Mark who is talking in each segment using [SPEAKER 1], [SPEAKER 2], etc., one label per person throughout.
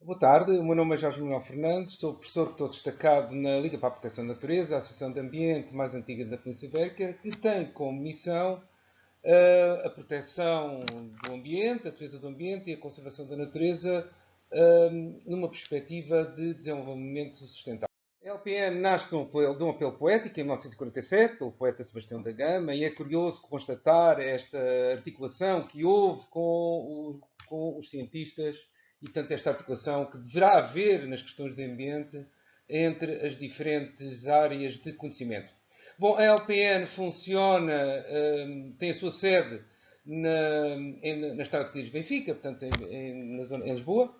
[SPEAKER 1] Boa tarde, o meu nome é Jorge Manuel Fernandes, sou professor que estou destacado na Liga para a Proteção da Natureza, a associação de ambiente mais antiga da Península Ibérica, que tem como missão a proteção do ambiente, a defesa do ambiente e a conservação da natureza numa perspectiva de desenvolvimento sustentável. A LPN nasce de um apelo poético em 1947, pelo poeta Sebastião da Gama, e é curioso constatar esta articulação que houve com os cientistas e tanto esta articulação que deverá haver nas questões de ambiente entre as diferentes áreas de conhecimento. Bom, a LPN funciona, tem a sua sede na Estrada de Benfica, portanto na zona, em Lisboa,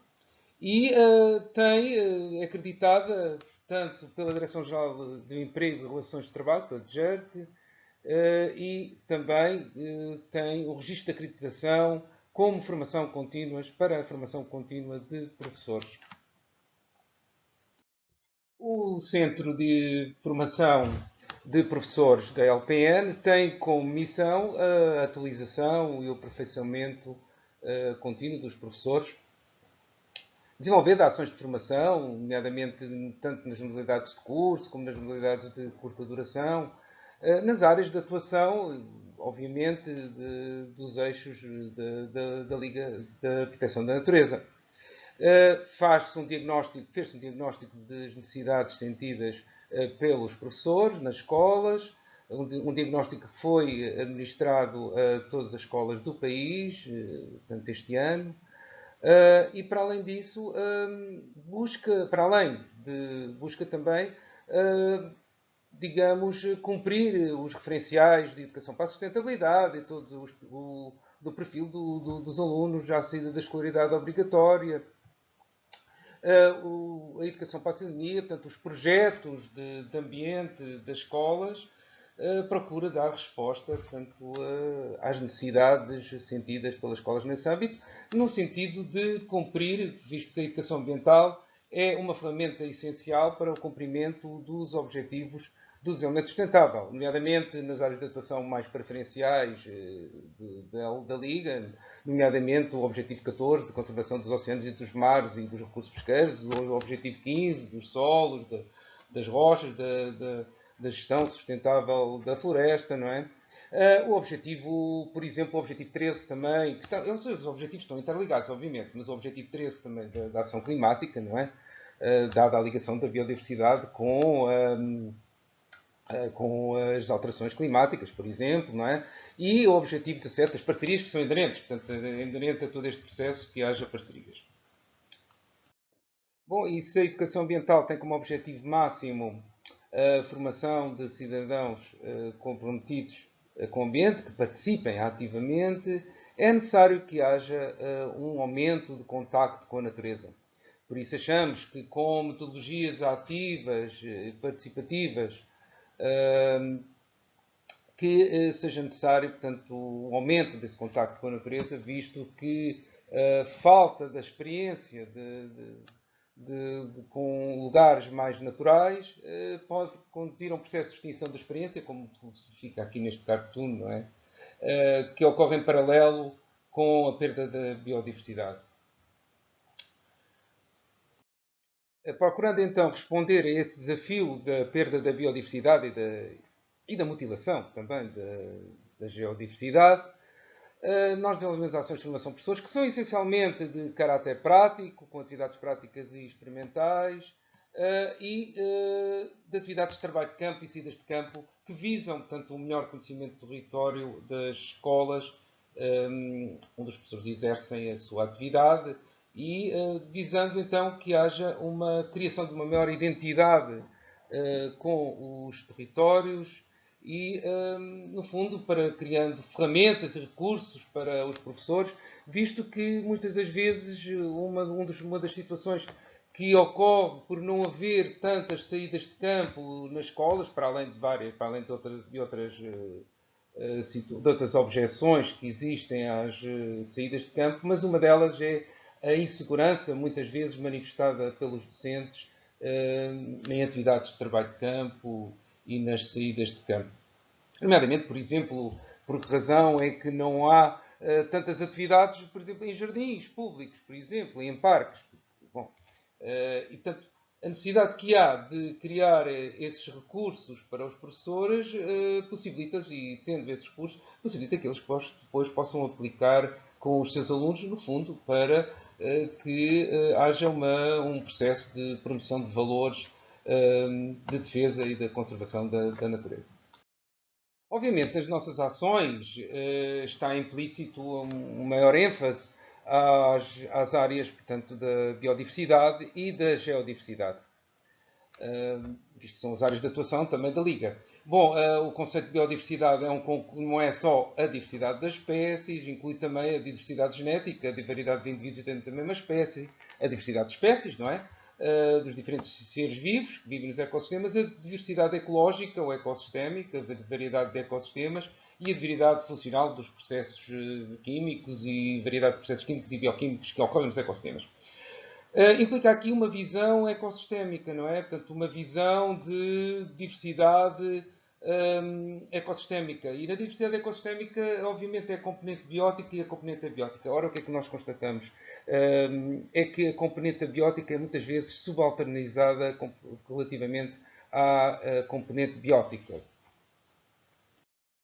[SPEAKER 1] e é acreditada tanto pela Direção-Geral do Emprego e Relações de Trabalho, pela DGERT, e também tem o registro de acreditação como formação contínua para a formação contínua de professores. O Centro de Formação de Professores da LPN tem como missão a atualização e o aperfeiçoamento contínuo dos professores, desenvolvendo ações de formação, nomeadamente tanto nas modalidades de curso como nas modalidades de curta duração, nas áreas de atuação, obviamente, dos eixos da Liga da Proteção da Natureza. Fez-se um diagnóstico das necessidades sentidas pelos professores nas escolas, um diagnóstico que foi administrado a todas as escolas do país, portanto, este ano. E para além disso, busca também, digamos, cumprir os referenciais de educação para a sustentabilidade e do perfil dos alunos já à saída da escolaridade obrigatória, a educação para a cidadania, portanto, os projetos de ambiente das escolas, procura dar resposta, portanto, às necessidades sentidas pelas escolas nesse âmbito, no sentido de cumprir, visto que a educação ambiental é uma ferramenta essencial para o cumprimento dos objetivos do desenvolvimento sustentável, nomeadamente nas áreas de atuação mais preferenciais da Liga, nomeadamente o Objetivo 14 de conservação dos oceanos e dos mares e dos recursos pesqueiros, o Objetivo 15 dos solos, das rochas, da gestão sustentável da floresta, não é? O objetivo, por exemplo, o objetivo 13 também, os objetivos estão interligados, obviamente, mas o objetivo 13 também da ação climática, não é? Dada a ligação da biodiversidade com as alterações climáticas, por exemplo, não é? E o objetivo 17, as parcerias que são inerentes, portanto, é inerente a todo este processo que haja parcerias. Bom, e se a educação ambiental tem como objetivo máximo a formação de cidadãos comprometidos com o ambiente, que participem ativamente, é necessário que haja um aumento de contacto com a natureza. Por isso achamos que com metodologias ativas, participativas, que seja necessário, portanto, um aumento desse contacto com a natureza, visto que a falta da experiência com lugares mais naturais pode conduzir a um processo de extinção da experiência, como fica aqui neste cartoon, não é? Que ocorre em paralelo com a perda da biodiversidade. Procurando então responder a esse desafio da perda da biodiversidade e da mutilação também da geodiversidade, nós desenvolvemos ações de formação de pessoas que são essencialmente de caráter prático, com atividades práticas e experimentais, e de atividades de trabalho de campo e saídas de campo que visam, portanto, um melhor conhecimento do território das escolas onde os professores exercem a sua atividade e visando então que haja uma criação de uma maior identidade com os territórios e, no fundo, para criando ferramentas e recursos para os professores, visto que muitas das vezes uma das situações que ocorre por não haver tantas saídas de campo nas escolas, para além de outras objeções que existem às saídas de campo, mas uma delas é a insegurança, muitas vezes manifestada pelos docentes em atividades de trabalho de campo e nas saídas de campo. Nomeadamente, por exemplo, por que razão é que não há tantas atividades, por exemplo, em jardins públicos, por exemplo, e em parques. Bom, E, portanto, a necessidade que há de criar esses recursos para os professores possibilita, e tendo esses recursos, possibilita que eles depois possam aplicar com os seus alunos, no fundo, para que haja um processo de promoção de valores de defesa e da conservação da natureza. Obviamente, nas nossas ações está implícito um maior ênfase às áreas, portanto, da biodiversidade e da geodiversidade, visto que são as áreas de atuação também da Liga. Bom, o conceito de biodiversidade não é só a diversidade das espécies, inclui também a diversidade genética, a variedade de indivíduos dentro da mesma espécie, a diversidade de espécies, não é? Dos diferentes seres vivos que vivem nos ecossistemas, a diversidade ecológica ou ecossistémica, a variedade de ecossistemas e a variedade funcional dos processos químicos e variedade de processos químicos e bioquímicos que ocorrem nos ecossistemas. Implica aqui uma visão ecossistémica, não é? Portanto, uma visão de diversidade ecossistémica. E na diversidade ecossistémica, obviamente, é a componente biótica e a componente abiótica. Ora, o que é que nós constatamos? É que a componente abiótica é muitas vezes subalternizada relativamente à componente biótica.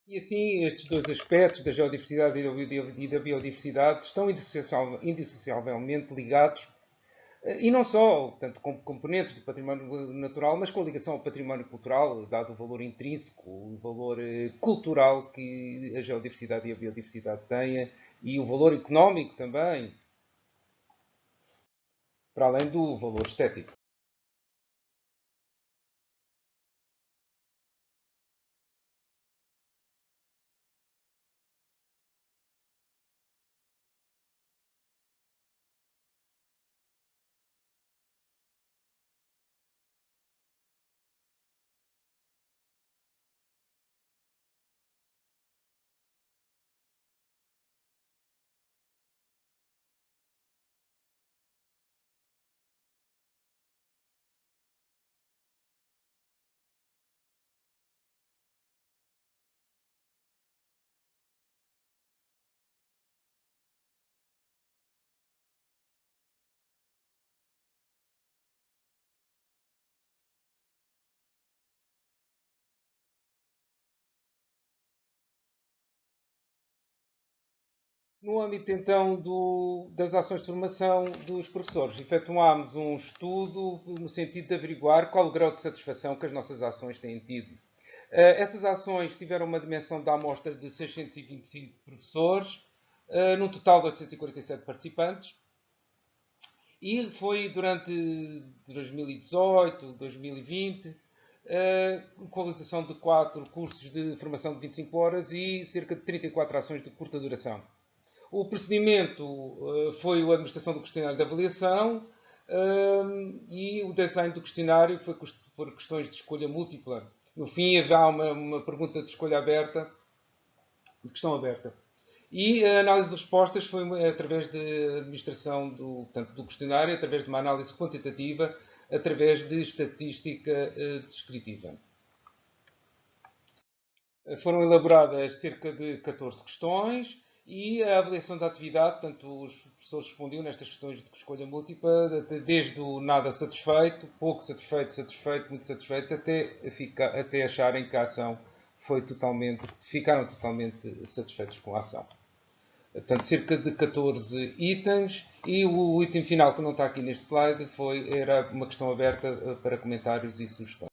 [SPEAKER 1] E assim, estes dois aspectos, da geodiversidade e da biodiversidade, estão indissociavelmente ligados e não só, portanto, com componentes do património natural, mas com ligação ao património cultural, dado o valor intrínseco, o valor cultural que a geodiversidade e a biodiversidade têm, e o valor económico também, para além do valor estético. No âmbito, então, das ações de formação dos professores, efetuámos um estudo no sentido de averiguar qual o grau de satisfação que as nossas ações têm tido. Essas ações tiveram uma dimensão da amostra de 625 professores, num total de 847 participantes, e foi durante 2018, 2020, com a realização de 4 cursos de formação de 25 horas e cerca de 34 ações de curta duração. O procedimento foi a administração do questionário de avaliação e o design do questionário foi por questões de escolha múltipla. No fim, haverá uma pergunta de escolha aberta, de questão aberta. E a análise de respostas foi através da administração portanto, do questionário, através de uma análise quantitativa, através de estatística descritiva. Foram elaboradas cerca de 14 questões e a avaliação da atividade, portanto, os professores respondiam nestas questões de escolha múltipla, desde o nada satisfeito, pouco satisfeito, satisfeito, muito satisfeito, até acharem que a ação ficaram totalmente satisfeitos com a ação. Portanto, cerca de 14 itens e o item final que não está aqui neste slide era uma questão aberta para comentários e sugestões.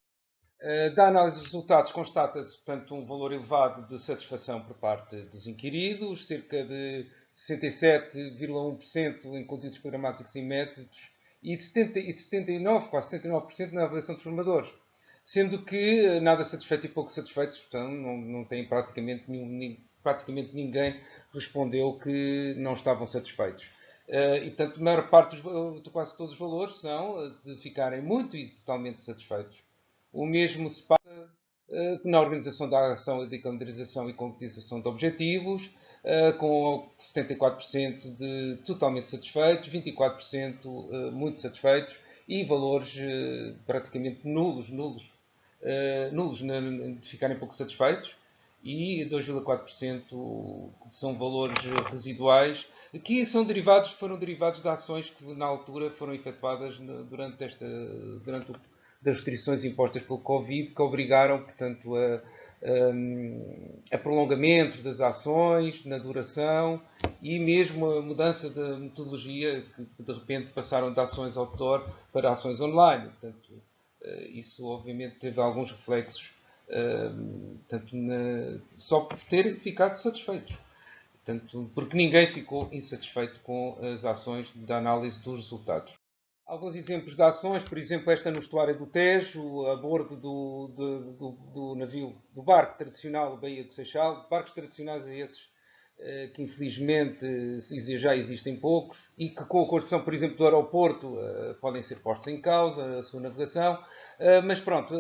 [SPEAKER 1] Da análise dos resultados constata-se, portanto, um valor elevado de satisfação por parte dos inquiridos, cerca de 67,1% em conteúdos programáticos e métodos e 79, quase 79% na avaliação dos formadores. Sendo que nada satisfeito e pouco satisfeitos, portanto, não tem praticamente ninguém respondeu que não estavam satisfeitos. E, portanto, a maior parte, quase todos os valores são de ficarem muito e totalmente satisfeitos. O mesmo se passa na organização da ação de calendarização e concretização de objetivos, com 74% de totalmente satisfeitos, 24% muito satisfeitos e valores praticamente nulos de ficarem pouco satisfeitos e 2,4% são valores residuais que foram derivados de ações que na altura foram efetuadas durante das restrições impostas pelo Covid, que obrigaram, portanto, a prolongamentos das ações, na duração e mesmo a mudança da metodologia, que de repente passaram de ações outdoor para ações online. Portanto, isso obviamente teve alguns reflexos, só por ter ficado satisfeitos. Portanto, porque ninguém ficou insatisfeito com as ações da análise dos resultados. Alguns exemplos de ações, por exemplo, esta no estuário do Tejo, a bordo do navio, do barco tradicional Baía do Seixal, barcos tradicionais esses que infelizmente já existem poucos e que com a construção, por exemplo, do aeroporto podem ser postos em causa a sua navegação, mas pronto,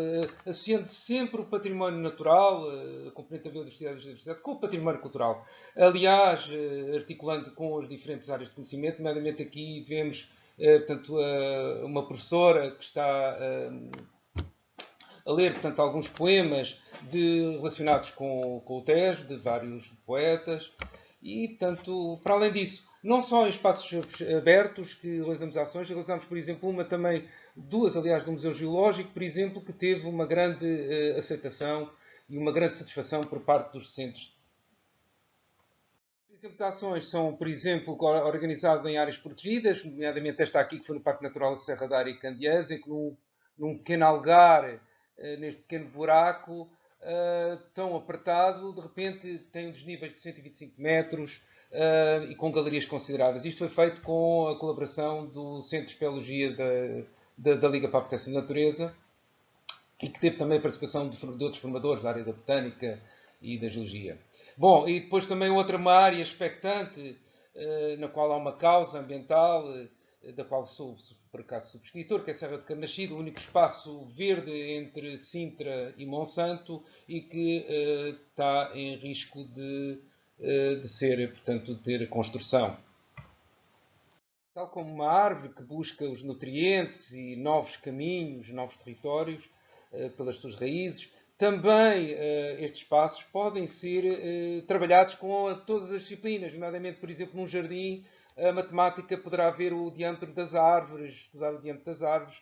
[SPEAKER 1] associando sempre o património natural, a componente da biodiversidade com o património cultural. Aliás, articulando com as diferentes áreas de conhecimento, nomeadamente aqui vemos portanto, uma professora que está a ler, portanto, alguns poemas relacionados com o Tejo, de vários poetas, e, portanto, para além disso, não só em espaços abertos que realizamos ações, realizamos, por exemplo, duas, aliás, do Museu Geológico, por exemplo, que teve uma grande aceitação e uma grande satisfação por parte dos docentes. Os exemplos de ações são, por exemplo, organizados em áreas protegidas, nomeadamente esta aqui, que foi no Parque Natural da Serra da Área e Candeias, em que num pequeno algar, neste pequeno buraco, tão apertado, de repente tem desníveis de 125 metros e com galerias consideráveis. Isto foi feito com a colaboração do Centro de Espeleologia da Liga para a Proteção da Natureza e que teve também a participação de outros formadores da área da botânica e da geologia. Bom, e depois também uma área expectante, na qual há uma causa ambiental, da qual sou, por acaso, subscritor, que é a Serra de Carnaxide, o único espaço verde entre Sintra e Monsanto e que está em risco de ser, portanto, de ter construção. Tal como uma árvore que busca os nutrientes e novos caminhos, novos territórios, pelas suas raízes, também estes espaços podem ser trabalhados com todas as disciplinas, nomeadamente, por exemplo, num jardim, a matemática poderá ver o diâmetro das árvores, estudar o diâmetro das árvores,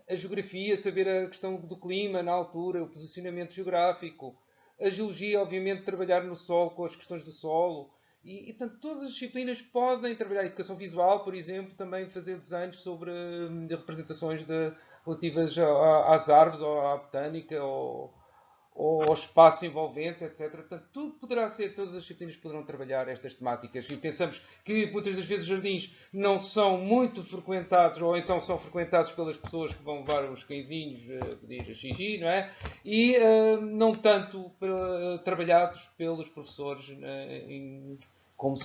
[SPEAKER 1] a geografia, saber a questão do clima na altura, o posicionamento geográfico, a geologia, obviamente, trabalhar no solo com as questões do solo. E portanto, todas as disciplinas podem trabalhar. A educação visual, por exemplo, também fazer desenhos sobre representações relativas às árvores, ou à botânica, ou ao espaço envolvente, etc. Portanto, tudo poderá ser, todas as disciplinas poderão trabalhar estas temáticas. E pensamos que muitas das vezes os jardins não são muito frequentados, ou então são frequentados pelas pessoas que vão levar os cãezinhos a pedir a xixi, não é? E não tanto trabalhados pelos professores como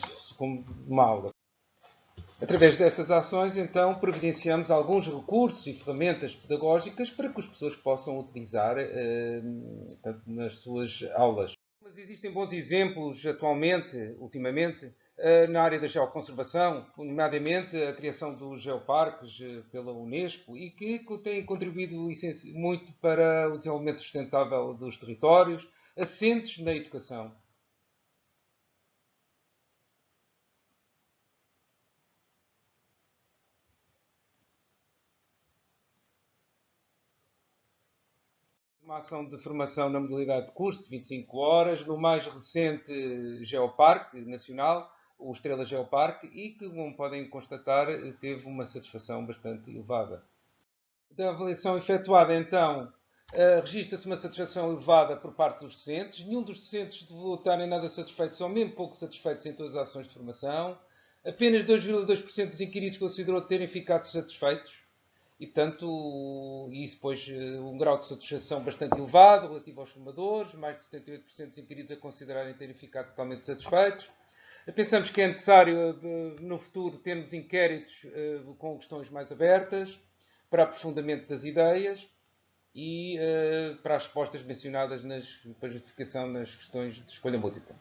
[SPEAKER 1] uma aula. Através destas ações, então, providenciamos alguns recursos e ferramentas pedagógicas para que as pessoas possam utilizar nas suas aulas. Mas existem bons exemplos atualmente, ultimamente, na área da geoconservação, nomeadamente a criação dos geoparques pela Unesco e que têm contribuído muito para o desenvolvimento sustentável dos territórios, assentes na educação. Uma ação de formação na modalidade de curso de 25 horas, no mais recente Geoparque Nacional, o Estrela Geoparque, e que, como podem constatar, teve uma satisfação bastante elevada. Da avaliação efetuada, então, registra-se uma satisfação elevada por parte dos docentes. Nenhum dos docentes deverá estarem nada satisfeitos, ou mesmo pouco satisfeitos em todas as ações de formação. Apenas 2,2% dos inquiridos considerou terem ficado satisfeitos. E, portanto, isso depois um grau de satisfação bastante elevado relativo aos formadores, mais de 78% dos inquiridos a considerarem terem ficado totalmente satisfeitos. Pensamos que é necessário, no futuro, termos inquéritos com questões mais abertas, para aprofundamento das ideias e para as respostas mencionadas para a justificação nas questões de escolha múltipla.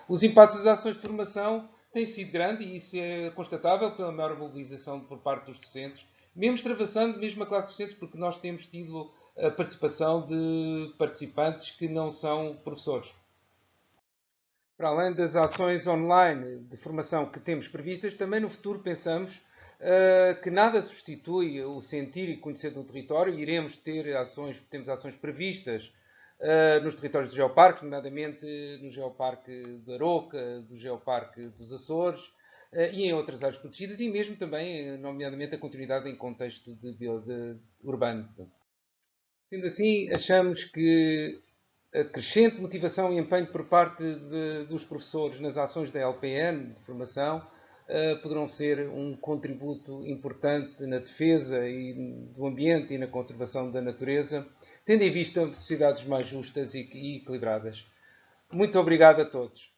[SPEAKER 1] Os impactos das ações de formação têm sido grandes e isso é constatável pela maior mobilização por parte dos docentes, mesmo extravasando mesmo a classe de docentes, porque nós temos tido a participação de participantes que não são professores. para além das ações online de formação que temos previstas, também no futuro pensamos que nada substitui o sentir e conhecer do território. Iremos ter ações, temos ações previstas nos territórios do Geoparque, nomeadamente no Geoparque da Aroca, do Geoparque dos Açores e em outras áreas protegidas, e mesmo também, nomeadamente, a continuidade em contexto de urbano. Sendo assim, achamos que a crescente motivação e empenho por parte dos professores nas ações da LPN, de formação, poderão ser um contributo importante na defesa do ambiente e na conservação da natureza, tendo em vista sociedades mais justas e equilibradas. Muito obrigado a todos.